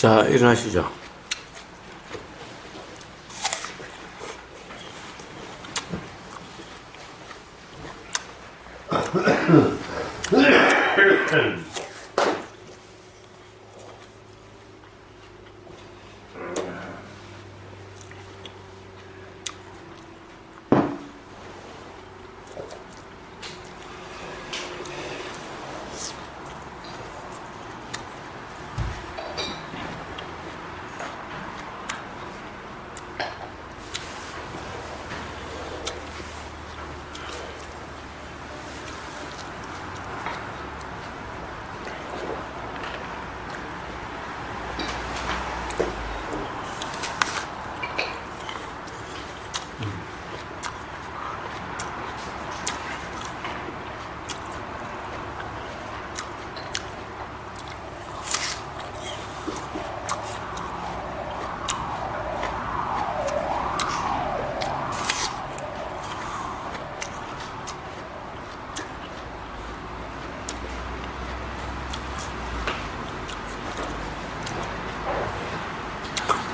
자, 일어나시죠.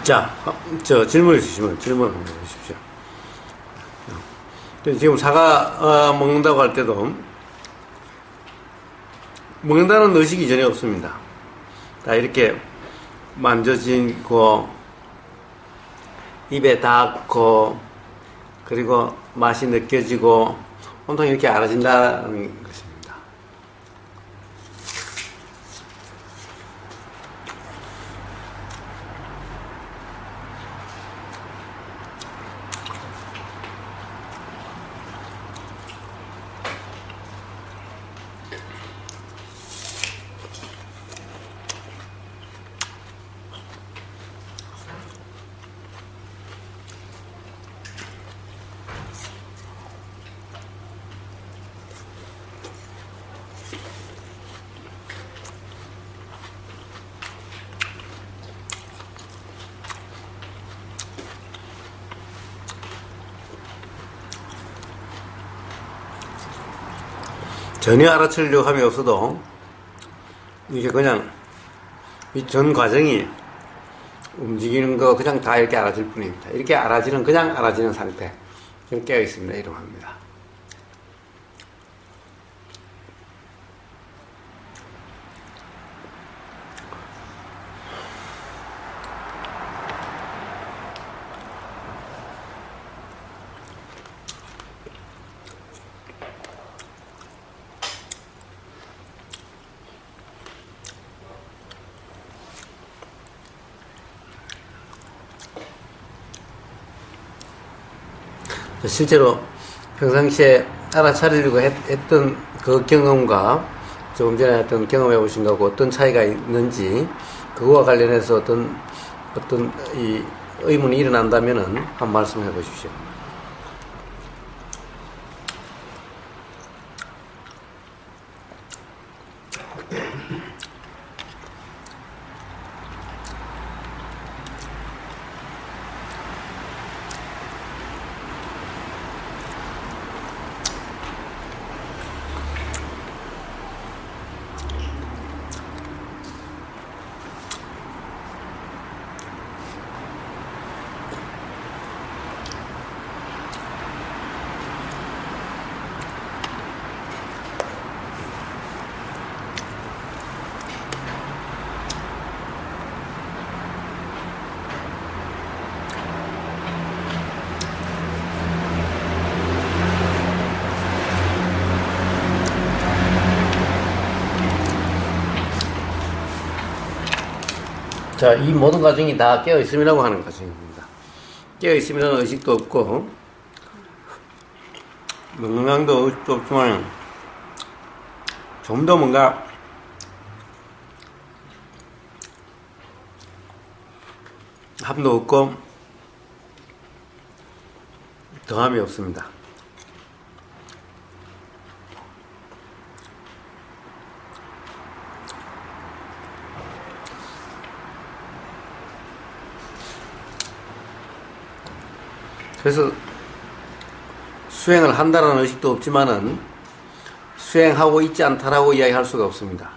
자, 질문 있으시면 질문 한번 해주십시오. 지금 사과 먹는다고 할 때도 먹는다는 의식이 전혀 없습니다. 다 이렇게 만져지고 입에 닿고 그리고 맛이 느껴지고 온통 이렇게 알아진다는 것입니다. 전혀 알아채려고 함이 없어도 이게 그냥 이 전 과정이 움직이는 거 그냥 다 이렇게 알아질 뿐입니다. 이렇게 알아지는 그냥 알아지는 상태, 지금 깨어 있습니다. 이러고 합니다. 실제로 평상시에 알아차리려고 했던 그 경험과 조금 전에 했던 경험해 보신 거하고 어떤 차이가 있는지 그거와 관련해서 어떤 이 의문이 일어난다면은 한번 말씀해 보십시오. 자, 이 모든 과정이 다 깨어있음이라고 하는 과정입니다. 깨어있음이라는 의식도 없고, 명랑도 의식도 없지만, 좀 더 뭔가, 함도 없고, 더함이 없습니다. 그래서 수행을 한다는 의식도 없지만은 수행하고 있지 않다라고 이야기할 수가 없습니다.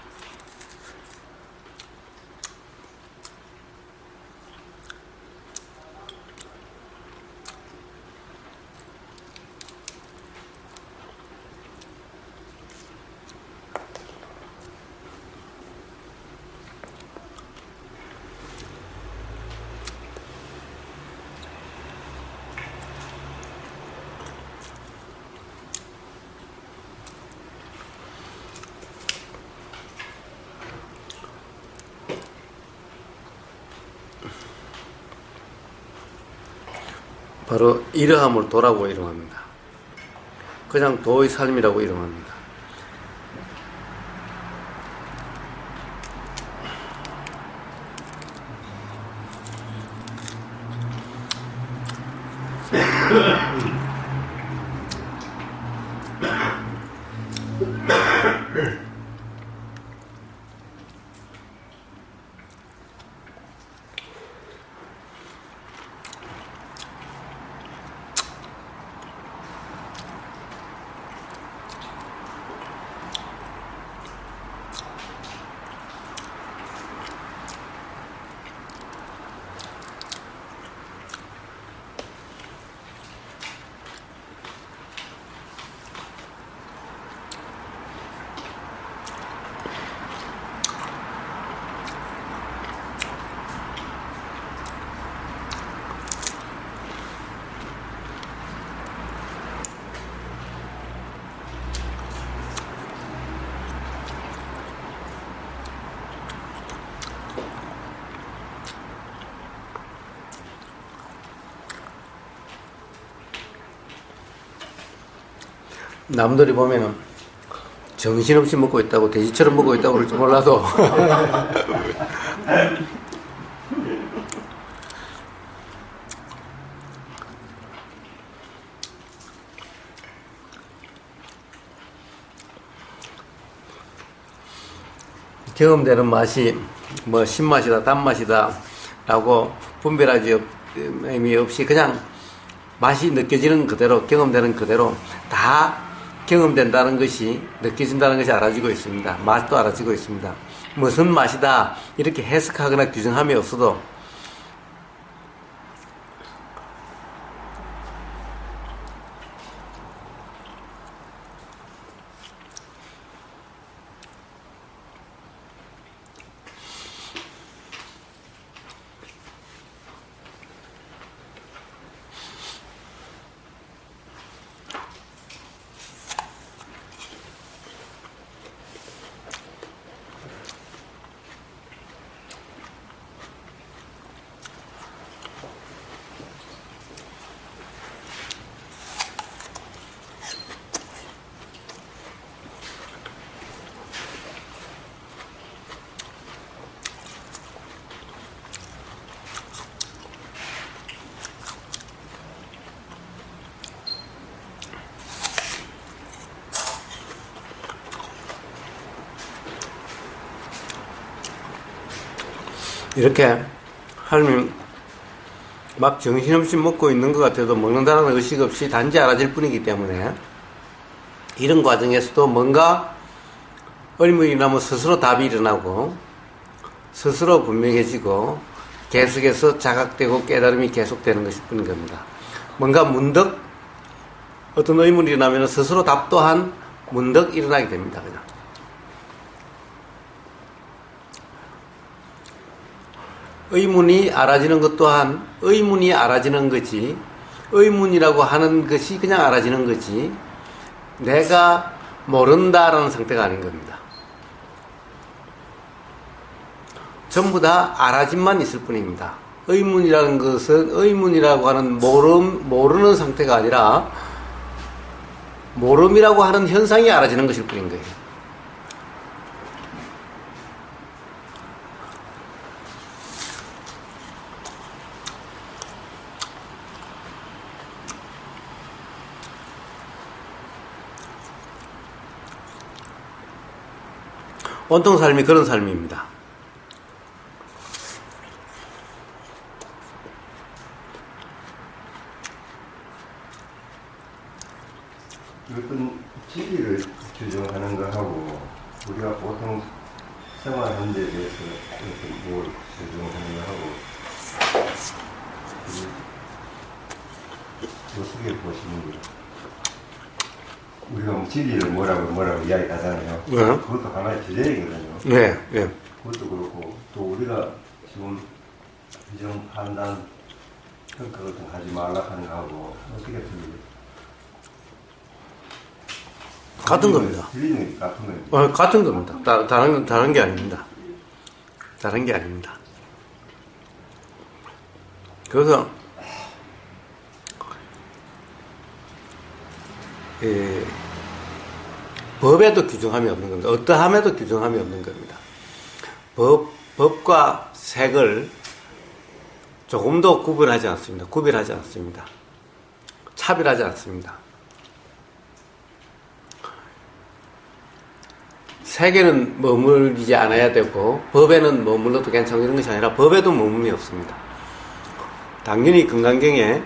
바로 이러함을 도라고 이름합니다. 그냥 도의 삶이라고 이름합니다. 남들이 보면은 정신없이 먹고 있다고, 돼지처럼 먹고 있다고 그럴지 몰라도 경험되는 맛이 뭐 신맛이다 단맛이다 라고 분별하지 의미 없이 그냥 맛이 느껴지는 그대로, 경험되는 그대로 다 경험된다는 것이, 느껴진다는 것이 알아지고 있습니다. 맛도 알아지고 있습니다. 무슨 맛이다 이렇게 해석하거나 규정함이 없어도 이렇게 하면 막 정신없이 먹고 있는 것 같아도 먹는다는 의식 없이 단지 알아질 뿐이기 때문에 이런 과정에서도 뭔가 의문이 나면 스스로 답이 일어나고 스스로 분명해지고 계속해서 자각되고 깨달음이 계속되는 것일 뿐인 겁니다. 뭔가 문득 어떤 의문이 일어나면 스스로 답 또한 문득 일어나게 됩니다. 그냥. 의문이 알아지는 것 또한 의문이 알아지는 거지, 의문이라고 하는 것이 그냥 알아지는 거지 내가 모른다라는 상태가 아닌 겁니다. 전부 다 알아짐만 있을 뿐입니다. 의문이라는 것은 의문이라고 하는 모르는 상태가 아니라 모름이라고 하는 현상이 알아지는 것일 뿐인 거예요. 온통 삶이 그런 삶입니다. 어떤 진리를 규정하는 것하고 우리가 보통 생활 현재에 대해서 뭘 규정하는 것하고 어떻게 보시는 거예요? 우리가 진리를 뭐라고 이야기하잖아요. 네. 그것도 하나의 주제이거든요. 네, 네. 그것도 그렇고 또 우리가 지금 규정, 판단, 평가 같은 거 하지 말라 하는 거하고 어떻게 틀리죠? 같은 겁니다. 틀리는 게 같은 겁니다. 같은 겁니다. 다른 게 아닙니다. 다른 게 아닙니다. 그래서 법에도 규정함이 없는 겁니다. 어떠함에도 규정함이 없는 겁니다. 법과 색을 조금도 구분하지 않습니다. 구별하지 않습니다. 차별하지 않습니다. 색에는 머물지 않아야 되고 법에는 머물러도 괜찮고 이런 것이 아니라 법에도 머물림이 없습니다. 당연히 금강경에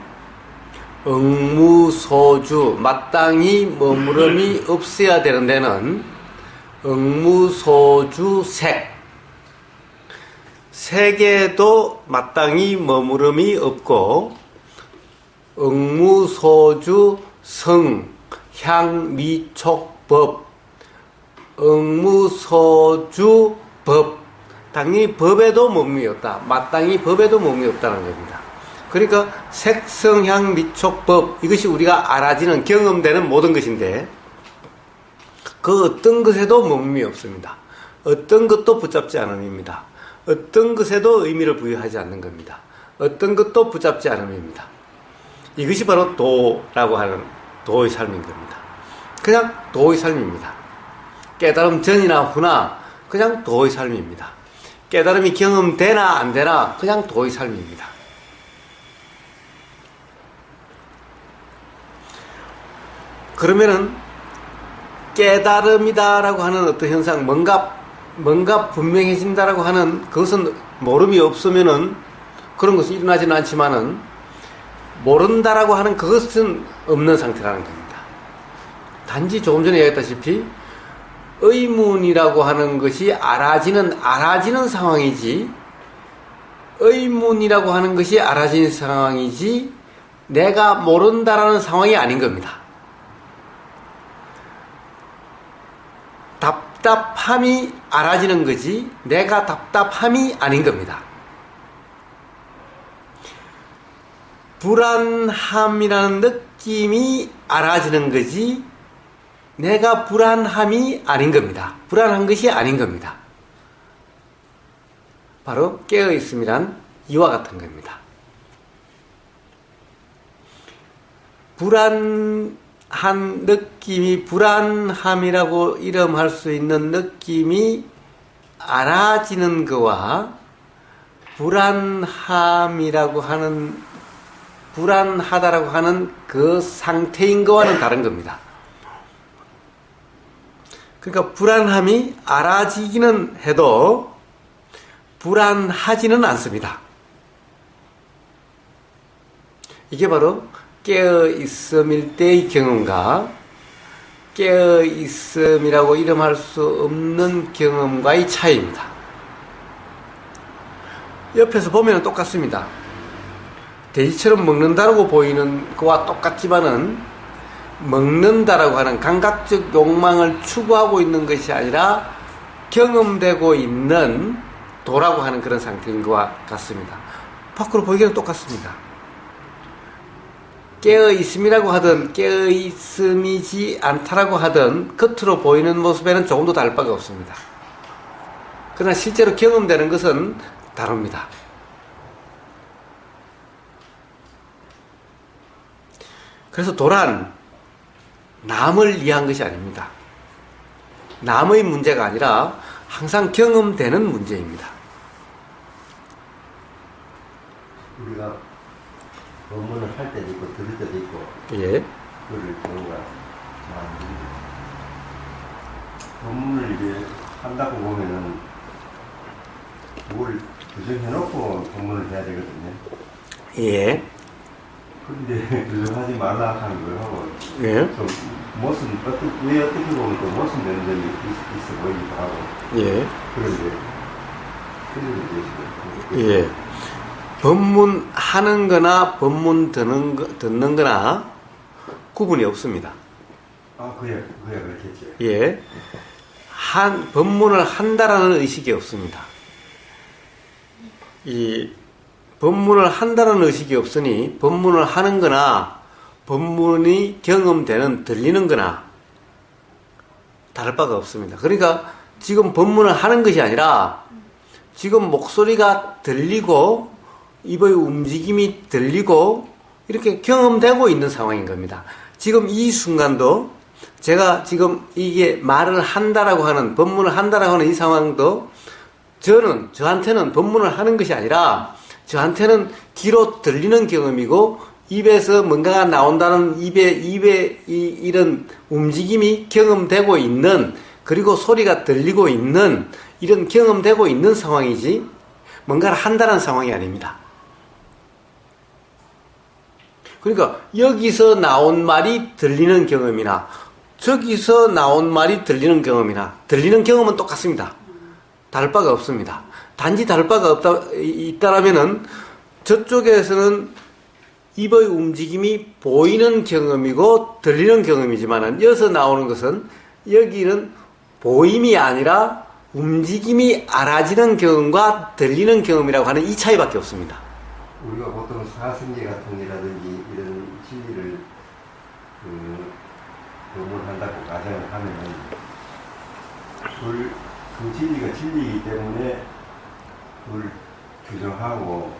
응무소주 마땅히 머무름이 없어야 되는 데는 응무소주색 색에도 마땅히 머무름이 없고 응무소주 성 향미촉법 응무소주 법 당연히 법에도 머무름이 없다. 마땅히 법에도 머무름이 없다는 겁니다. 그러니까 색성향미촉법 이것이 우리가 알아지는 경험되는 모든 것인데 그 어떤 것에도 머무름이 없습니다. 어떤 것도 붙잡지 않음입니다. 어떤 것에도 의미를 부여하지 않는 겁니다. 어떤 것도 붙잡지 않음입니다. 이것이 바로 도라고 하는 도의 삶인 겁니다. 그냥 도의 삶입니다. 깨달음 전이나 후나 그냥 도의 삶입니다. 깨달음이 경험되나 안 되나 그냥 도의 삶입니다. 그러면은 깨달음이다라고 하는 어떤 현상, 뭔가 분명해진다라고 하는 그것은 모름이 없으면은 그런 것은 일어나지는 않지만은 모른다라고 하는 그것은 없는 상태라는 겁니다. 단지 조금 전에 얘기했다시피 의문이라고 하는 것이 알아지는 상황이지 의문이라고 하는 것이 알아지는 상황이지 내가 모른다라는 상황이 아닌 겁니다. 답답함이 알아지는 거지 내가 답답함이 아닌 겁니다. 불안함이라는 느낌이 알아지는 거지 내가 불안함이 아닌 겁니다. 불안한 것이 아닌 겁니다. 바로 깨어있음이란 이와 같은 겁니다. 불안한 느낌이 불안함이라고 이름할 수 있는 느낌이 알아지는 거와 불안함이라고 하는 불안하다라고 하는 그 상태인 거와는 다른 겁니다. 그러니까 불안함이 알아지기는 해도 불안하지는 않습니다. 이게 바로 깨어있음일 때의 경험과 깨어있음이라고 이름할 수 없는 경험과의 차이입니다. 옆에서 보면 똑같습니다. 돼지처럼 먹는다라고 보이는 거와 똑같지만은 먹는다라고 하는 감각적 욕망을 추구하고 있는 것이 아니라 경험되고 있는 도라고 하는 그런 상태인 것과 같습니다. 밖으로 보기에는 똑같습니다. 깨어있음이라고 하든 깨어있음이지 않다라고 하든 겉으로 보이는 모습에는 조금도 다를 바가 없습니다. 그러나 실제로 경험되는 것은 다릅니다. 그래서 도란 남을 위한 것이 아닙니다. 남의 문제가 아니라 항상 경험되는 문제입니다. 우리가 법문을 할 때도 있고 들을 때도 있고 예. 그럴 경우가 많은데 법문을 이제 한다고 보면은 뭘 규정해놓고 법문을 해야 되거든요. 예. 그런데 규정하지 말라 하는 거예요. 예. 좀 무슨 왜 어떻게 보면 또 무슨 되는 점이 있어 보이기도 하고. 예. 그런데 예. 법문 하는 거나 법문 듣는 거나 구분이 없습니다. 그야 그렇겠죠. 예. 법문을 한다라는 의식이 없습니다. 이 법문을 한다는 의식이 없으니 법문을 하는 거나 법문이 경험되는 들리는 거나 다를 바가 없습니다. 그러니까 지금 법문을 하는 것이 아니라 지금 목소리가 들리고 입의 움직임이 들리고 이렇게 경험되고 있는 상황인 겁니다. 지금 이 순간도 제가 지금 이게 말을 한다라고 하는, 법문을 한다라고 하는 이 상황도 저한테는 법문을 하는 것이 아니라 저한테는 귀로 들리는 경험이고 입에서 뭔가가 나온다는 입에 이런 움직임이 경험되고 있는, 그리고 소리가 들리고 있는, 이런 경험되고 있는 상황이지 뭔가를 한다는 상황이 아닙니다. 그러니까 여기서 나온 말이 들리는 경험이나 저기서 나온 말이 들리는 경험이나 들리는 경험은 똑같습니다. 다를 바가 없습니다. 단지 다를 바가 있다라면은 저쪽에서는 입의 움직임이 보이는 경험이고 들리는 경험이지만은 여기서 나오는 것은 여기는 보임이 아니라 움직임이 알아지는 경험과 들리는 경험이라고 하는 이 차이밖에 없습니다. 우리가 보통 사승제 같은 이라든지 이런 진리를 법문한다고 가정을 하면은 그 진리가 진리이기 때문에 그걸 규정하고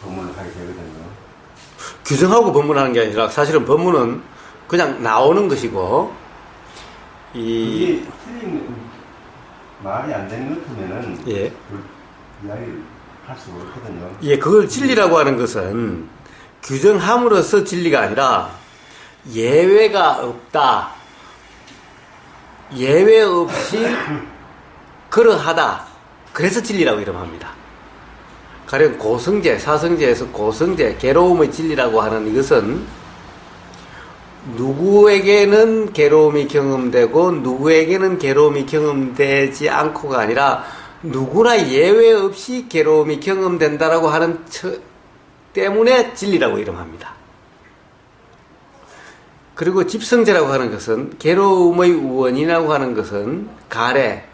법문을 하게 되거든요. 규정하고 법문하는 게 아니라 사실은 법문은 그냥 나오는 것이고, 이게 틀린 말이 안 되는 것 같으면은 예. 그걸 이야기를 할 수가 없거든요. 예, 그걸 진리라고 하는 것은 규정함으로써 진리가 아니라 예외가 없다, 예외 없이 그러하다, 그래서 진리라고 이름합니다. 가령 고성제, 사성제에서 고성제, 괴로움의 진리라고 하는 이것은 누구에게는 괴로움이 경험되고 누구에게는 괴로움이 경험되지 않고가 아니라 누구나 예외 없이 괴로움이 경험된다라고 하는 때문에 진리라고 이름합니다. 그리고 집성제라고 하는 것은 괴로움의 원인이라고 하는 것은 가래,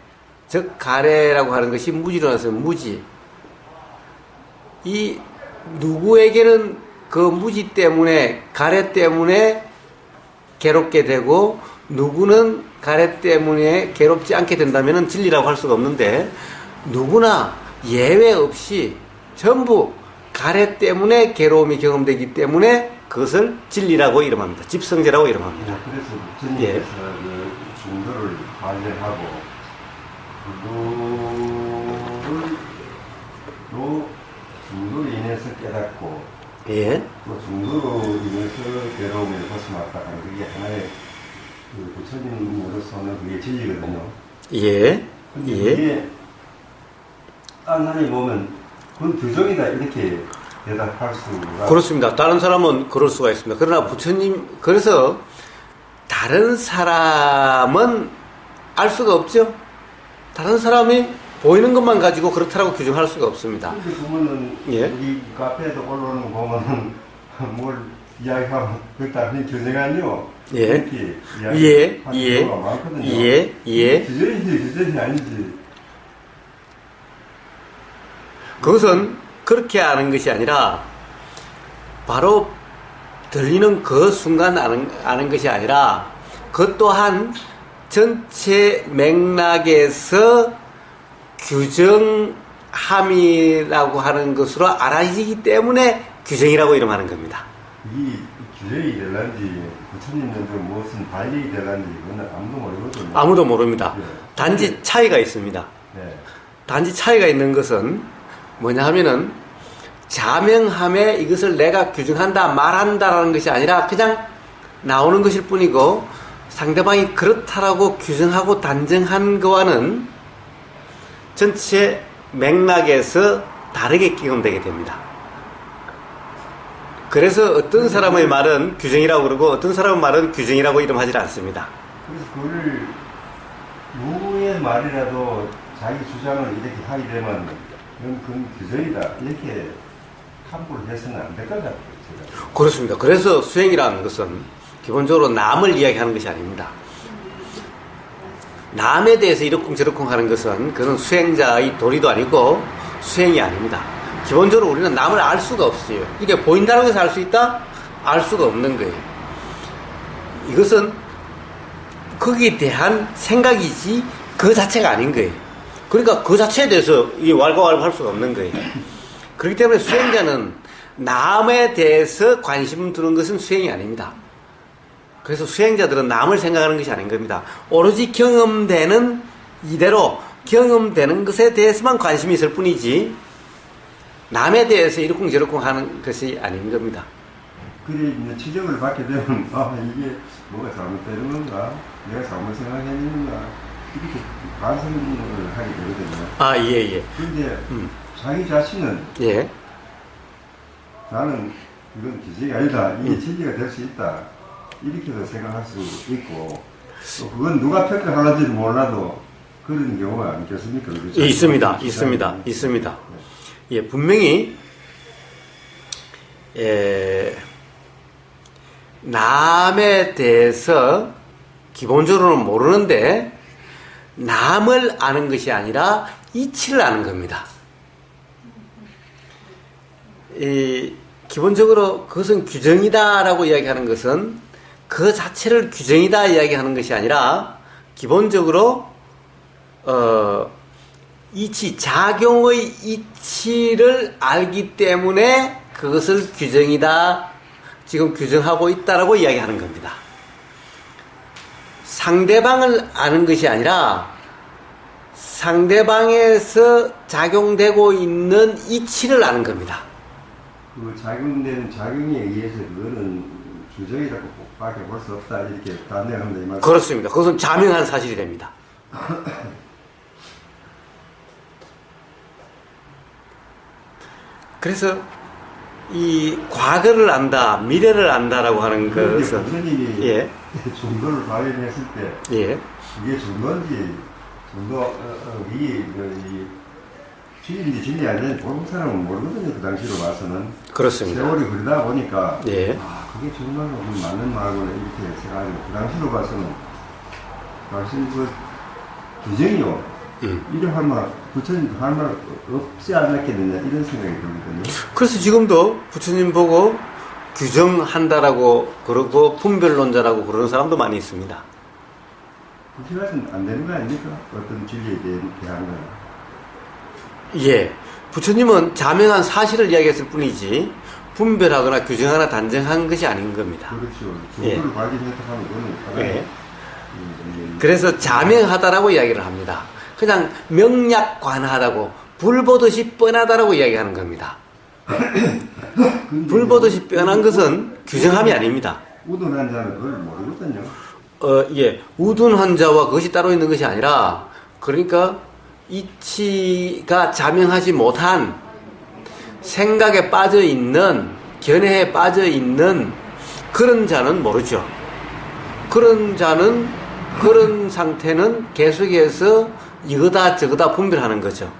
즉 가래라고 하는 것이 무지로 나서 무지. 이 누구에게는 그 무지 때문에, 가래 때문에 괴롭게 되고 누구는 가래 때문에 괴롭지 않게 된다면 진리라고 할 수가 없는데, 누구나 예외 없이 전부 가래 때문에 괴로움이 경험되기 때문에 그것을 진리라고 이름합니다. 집성제라고 이름합니다. 그래서 부처님께서 그 중도를 발견하고 그거를 중도로 인해서 깨닫고, 예. 또 중도로 인해서 괴로움을 벗어났다 하는 그게 하나의 그 부처님으로서는 그게 진리거든요. 예. 근데 예. 그게 딴 사람이 보면 그건 규정이다 이렇게 대답할 수가. 그렇습니다. 다른 사람은 그럴 수가 있습니다. 그러나 부처님, 그래서 다른 사람은 알 수가 없죠. 다른 사람이 보이는 것만 가지고 그렇다라고 규정할 수가 없습니다. 근데 보면은 예. 여기 카페에도 올라오는 거 보면은 뭘 이야기하면 그렇다 하는 규정하니요. 예. 이렇게 예. 이야기하는 예. 경우가 많거든요. 예. 예. 규정이 아니지. 그것은 그렇게 아는 것이 아니라 바로 들리는 그 순간 아는 것이 아니라 그 또한 전체 맥락에서 규정함이라고 하는 것으로 알아지기 때문에 규정이라고 이름하는 겁니다. 이 규정이 될란지 부처님들도 무슨 발견이 될란지 그건 아무도 모르거든요. 아무도 모릅니다. 네. 단지 차이가 있습니다. 네. 단지 차이가 있는 것은 뭐냐 하면은 자명함에 이것을 내가 규정한다, 말한다라는 것이 아니라 그냥 나오는 것일 뿐이고, 상대방이 그렇다라고 규정하고 단정한 거와는 전체 맥락에서 다르게 경험되게 됩니다. 그래서 어떤 사람의 말은 규정이라고 그러고 어떤 사람의 말은 규정이라고 이름하지 않습니다. 그래서 그걸 누구의 말이라도 자기 주장을 이렇게 하게 되면 그건 규정이다 이렇게 함부로 해서는 안 될 것 같아요. 제가. 그렇습니다. 그래서 수행이라는 것은 기본적으로 남을 이야기하는 것이 아닙니다. 남에 대해서 이러쿵저러쿵 하는 것은 그는 수행자의 도리도 아니고 수행이 아닙니다. 기본적으로 우리는 남을 알 수가 없어요. 이게 보인다는 것을 알 수 있다? 알 수가 없는 거예요. 이것은 거기에 대한 생각이지 그 자체가 아닌 거예요. 그러니까 그 자체에 대해서 이 왈가왈부 할 수가 없는 거예요. 그렇기 때문에 수행자는 남에 대해서 관심 두는 것은 수행이 아닙니다. 그래서 수행자들은 남을 생각하는 것이 아닌 겁니다. 오로지 경험되는 이대로 경험되는 것에 대해서만 관심이 있을 뿐이지 남에 대해서 이러쿵저러쿵 하는 것이 아닌 겁니다. 그래 이제 지적을 받게 되면 아 이게 뭐가 잘못되는 건가, 내가 잘못 생각했는가 이렇게 반성을 하게 되거든요. 아, 예, 예. 그런데 자기 자신은 예. 나는 이건 기적이 아니다, 이게 진리가 될 수 있다 이렇게도 생각할 수 있고, 또 그건 누가 평가하는지는 몰라도 그런 경우가 아니겠습니까? 예, 있습니다. 있습니다. 있습니다. 예, 분명히 남에 대해서 기본적으로는 모르는데 남을 아는 것이 아니라 이치를 아는 겁니다. 기본적으로 그것은 규정이다라고 이야기하는 것은 그 자체를 규정이다 이야기하는 것이 아니라 기본적으로 이치, 작용의 이치를 알기 때문에 그것을 규정이다, 지금 규정하고 있다라고 이야기하는 겁니다. 상대방을 아는 것이 아니라 상대방에서 작용되고 있는 이치를 아는 겁니다. 그 작용되는 작용에 의해서 그거는 규정이라고 밖에 볼 수 없다 이렇게 단정합니다 이 말씀. 그렇습니다. 그것은 자명한 사실이 됩니다. 그래서 이 과거를 안다, 미래를 안다라고 하는 것은 부처님이 예. 중도를 발견했을 때 예. 이게 중도인지 중도 이 진리인지 진리 아닌지 보통 사람은 모르거든요. 그 당시로 봐서는. 그렇습니다. 세월이 흐르다 보니까 예. 아 그게 정말로 맞는 말구나 이렇게 생각하고, 그 당시로 봐서는 당신 그 규정이요 이래 할 말, 부처님도 할 말 없지 않았겠느냐 이런 생각이 들거든요. 그래서 지금도 부처님 보고 규정한다라고 그러고 분별론자라고 그러는 사람도 많이 있습니다. 그렇게 가서는 안 되는 거 아닙니까? 어떤 진리에 대한 거는. 예. 부처님은 자명한 사실을 이야기했을 뿐이지 분별하거나 규정하거나 단정한 것이 아닌 겁니다. 그렇죠. 예. 중도를 발견했다 하면 그거는 하나의 예. 그래서 자명하다라고 이야기를 합니다. 그냥 명약관하다고 불 보듯이 뻔하다라고 이야기하는 겁니다. 불 보듯이 뻔한 것은 규정함이 아닙니다. 우둔한 자는 그걸 모르거든요. 예. 우둔한 자와 그것이 따로 있는 것이 아니라, 그러니까 이치가 자명하지 못한 생각에 빠져 있는, 견해에 빠져 있는 그런 자는 모르죠. 그런 자는, 그런 상태는 계속해서 이거다 저거다 분별하는 거죠.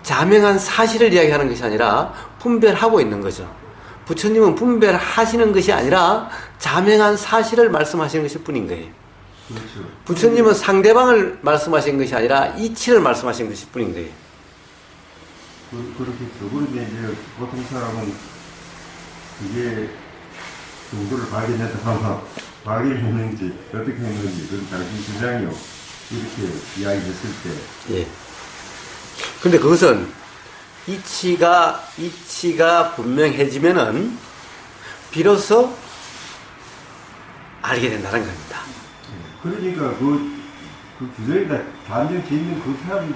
자명한 사실을 이야기하는 것이 아니라 분별하고 있는 거죠. 부처님은 분별하시는 것이 아니라 자명한 사실을 말씀하시는 것일 뿐인 거예요. 그렇죠. 부처님은 상대방을 말씀하신 것이 아니라 이치를 말씀하신 것일 뿐인 거예요. 그렇겠죠. 그런데 이제 보통 사람은 이게 정도를 발견했다 하면 발견했는지 어떻게 했는지 그건 당신 주장이요 이렇게 이야기했을 때 예. 근데 그것은 이치가 분명해지면은 비로소 알게 된다는 겁니다. 그러니까 그 규정이다 단정 짓는 그 사람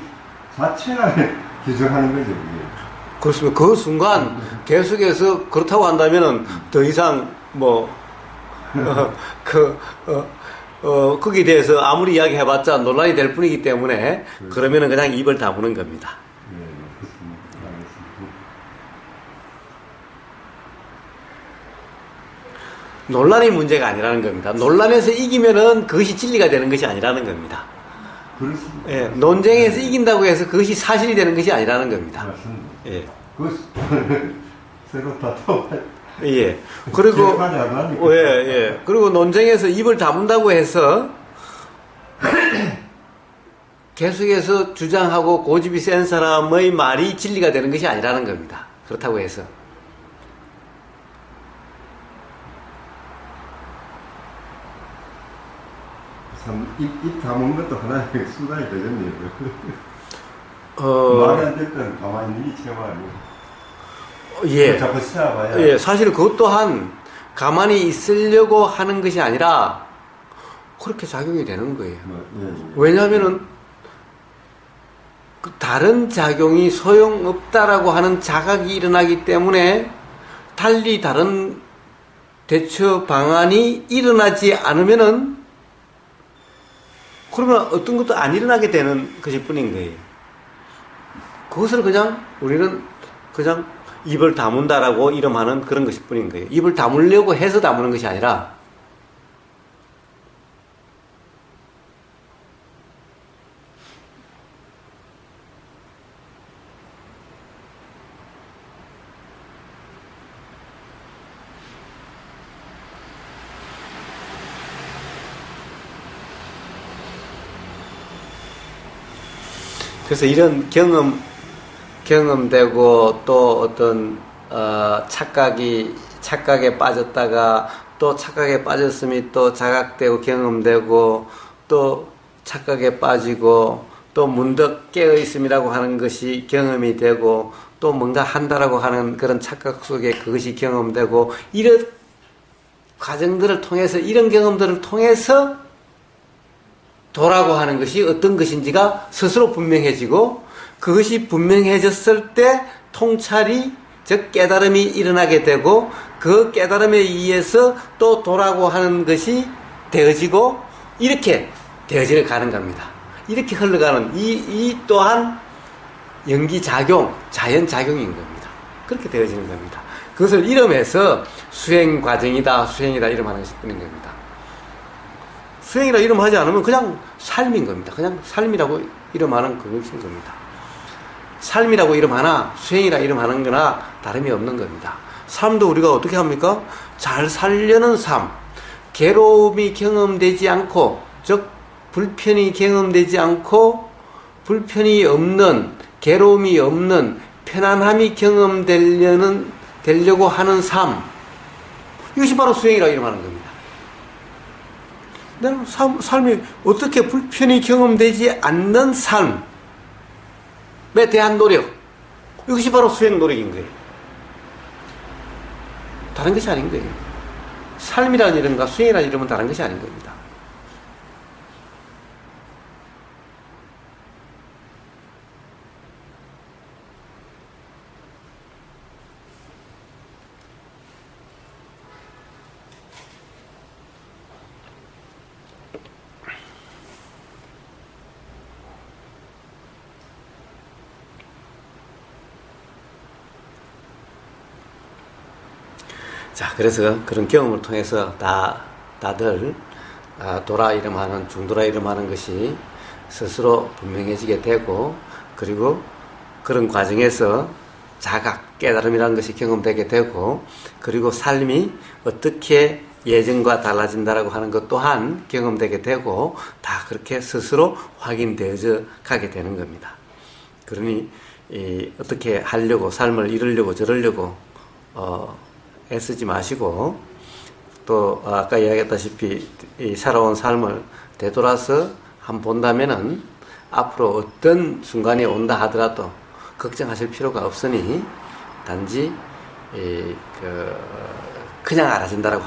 자체가 규정하는 거죠. 그게. 그렇습니다. 그 순간 계속해서 그렇다고 한다면은 더 이상 거기에 대해서 아무리 이야기해봤자 논란이 될 뿐이기 때문에 그러면은 그냥 입을 다무는 겁니다. 네, 그렇습니다. 알겠습니다. 논란이 문제가 아니라는 겁니다. 논란에서 이기면은 그것이 진리가 되는 것이 아니라는 겁니다. 그렇습니다. 예, 논쟁에서 이긴다고 해서 그것이 사실이 되는 것이 아니라는 겁니다. 맞습니다. 예. 그 새로 다투어 예. 그리고, 기억하지 않으니까. 예. 그리고 논쟁에서 입을 다문다고 해서 계속해서 주장하고 고집이 센 사람의 말이 진리가 되는 것이 아니라는 겁니다. 그렇다고 해서. 참, 입 다문 것도 하나의 수단이 되겠네요. 어, 말이 안 될 때는 가만히 있는 게 최고 아니에요. 예. 자꾸 세워봐야. 예, 사실 그것 또한 가만히 있으려고 하는 것이 아니라 그렇게 작용이 되는 거예요. 왜냐하면은 그 다른 작용이 소용없다라고 하는 자각이 일어나기 때문에 달리 다른 대처 방안이 일어나지 않으면은 그러면 어떤 것도 안 일어나게 되는 것일 뿐인 거예요. 그것을 그냥 우리는 그냥 입을 다문다라고 이름하는 그런 것일 뿐인 거예요. 입을 다물려고 해서 다무는 것이 아니라 그래서 이런 경험되고 또 어떤 착각에 빠졌다가 또 착각에 빠졌음이 또 자각되고 경험되고 또 착각에 빠지고 또 문득 깨어 있음이라고 하는 것이 경험이 되고 또 뭔가 한다라고 하는 그런 착각 속에 그것이 경험되고 이런 과정들을 통해서 이런 경험들을 통해서 도라고 하는 것이 어떤 것인지가 스스로 분명해지고 그것이 분명해졌을 때 통찰이 즉 깨달음이 일어나게 되고 그 깨달음에 의해서 또 도라고 하는 것이 되어지고 이렇게 되어지는 가는 겁니다. 이렇게 흘러가는 이 또한 연기작용, 자연작용인 겁니다. 그렇게 되어지는 겁니다. 그것을 이름해서 수행과정이다, 수행이다 이름하는 것일 뿐인 겁니다. 수행이라 이름하지 않으면 그냥 삶인 겁니다. 그냥 삶이라고 이름하는 그것인 겁니다. 삶이라고 이름하나 수행이라 이름하는 거나 다름이 없는 겁니다. 삶도 우리가 어떻게 합니까? 잘 살려는 삶, 괴로움이 경험되지 않고 즉 불편이 경험되지 않고 불편이 없는 괴로움이 없는 편안함이 되려고 하는 삶, 이것이 바로 수행이라 이름하는 겁니다. 나는 삶이 어떻게 불편이 경험되지 않는 삶에 대한 노력, 이것이 바로 수행 노력인 거예요. 다른 것이 아닌 거예요. 삶이라는 이름과 수행이라는 이름은 다른 것이 아닌 겁니다. 자, 그래서 그런 경험을 통해서 다들 도라 이름하는 중도라 이름하는 것이 스스로 분명해지게 되고 그리고 그런 과정에서 자각, 깨달음이라는 것이 경험되게 되고 그리고 삶이 어떻게 예전과 달라진다라고 하는 것 또한 경험되게 되고 다 그렇게 스스로 확인되어져 가게 되는 겁니다. 그러니 어떻게 하려고 삶을 이루려고 저러려고 애쓰지 마시고 또 아까 이야기했다시피 이 살아온 삶을 되돌아서 한번 본다면은 앞으로 어떤 순간이 온다 하더라도 걱정하실 필요가 없으니 단지 그냥 알아진다라고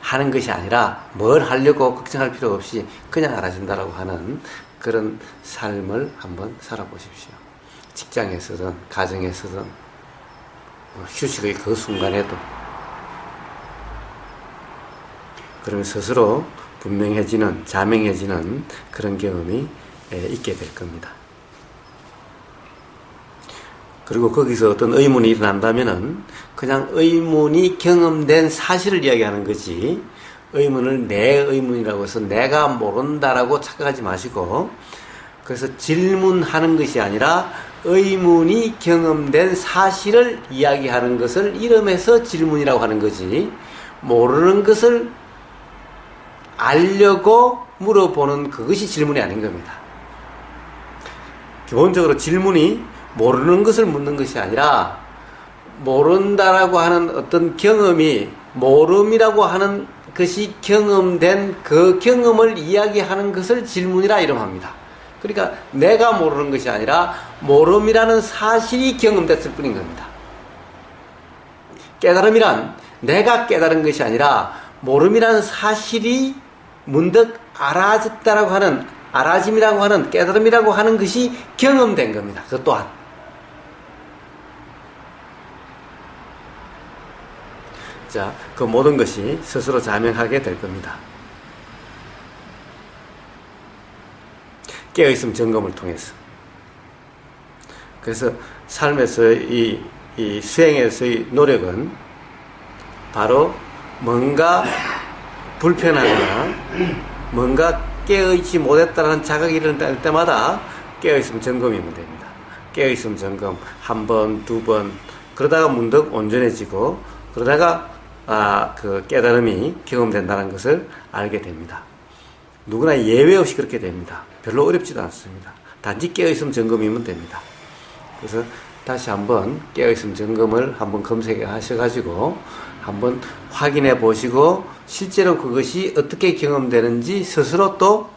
하는 것이 아니라 뭘 하려고 걱정할 필요 없이 그냥 알아진다라고 하는 그런 삶을 한번 살아보십시오. 직장에서든 가정에서든 휴식의 그 순간에도 그러면 스스로 분명해지는 자명해지는 그런 경험이 있게 될 겁니다. 그리고 거기서 어떤 의문이 일어난다면은 그냥 의문이 경험된 사실을 이야기하는 거지 의문을 내 의문이라고 해서 내가 모른다라고 착각하지 마시고 그래서 질문하는 것이 아니라 의문이 경험된 사실을 이야기하는 것을 이름해서 질문이라고 하는 거지 모르는 것을 알려고 물어보는 그것이 질문이 아닌 겁니다. 기본적으로 질문이 모르는 것을 묻는 것이 아니라 모른다라고 하는 어떤 경험이 모름이라고 하는 것이 경험된 그 경험을 이야기하는 것을 질문이라 이름합니다. 그러니까 내가 모르는 것이 아니라 모름이라는 사실이 경험됐을 뿐인 겁니다. 깨달음이란 내가 깨달은 것이 아니라 모름이라는 사실이 문득 알아졌다라고 하는, 알아짐이라고 하는, 깨달음이라고 하는 것이 경험된 겁니다. 그것 또한. 자, 그 모든 것이 스스로 자명하게 될 겁니다. 깨어있음 점검을 통해서. 그래서 삶에서의 이 수행에서의 노력은 바로 뭔가 불편하거나 뭔가 깨어있지 못했다는 자각이 일어날 때마다 깨어있음 점검이면 됩니다. 깨어있음 점검 한 번, 두 번, 그러다가 문득 온전해지고, 그러다가 그 깨달음이 경험된다는 것을 알게 됩니다. 누구나 예외 없이 그렇게 됩니다. 별로 어렵지도 않습니다. 단지 깨어있음 점검이면 됩니다. 그래서 다시 한번 깨어있음 점검을 한번 검색해 하셔가지고 한번 확인해 보시고, 실제로 그것이 어떻게 경험되는지 스스로 또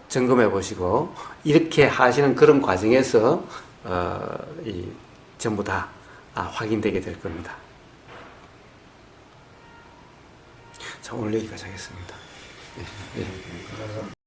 점검해 보시고, 이렇게 하시는 그런 과정에서 전부 다 확인되게 될 겁니다. 자, 오늘 여기까지 하겠습니다. 네.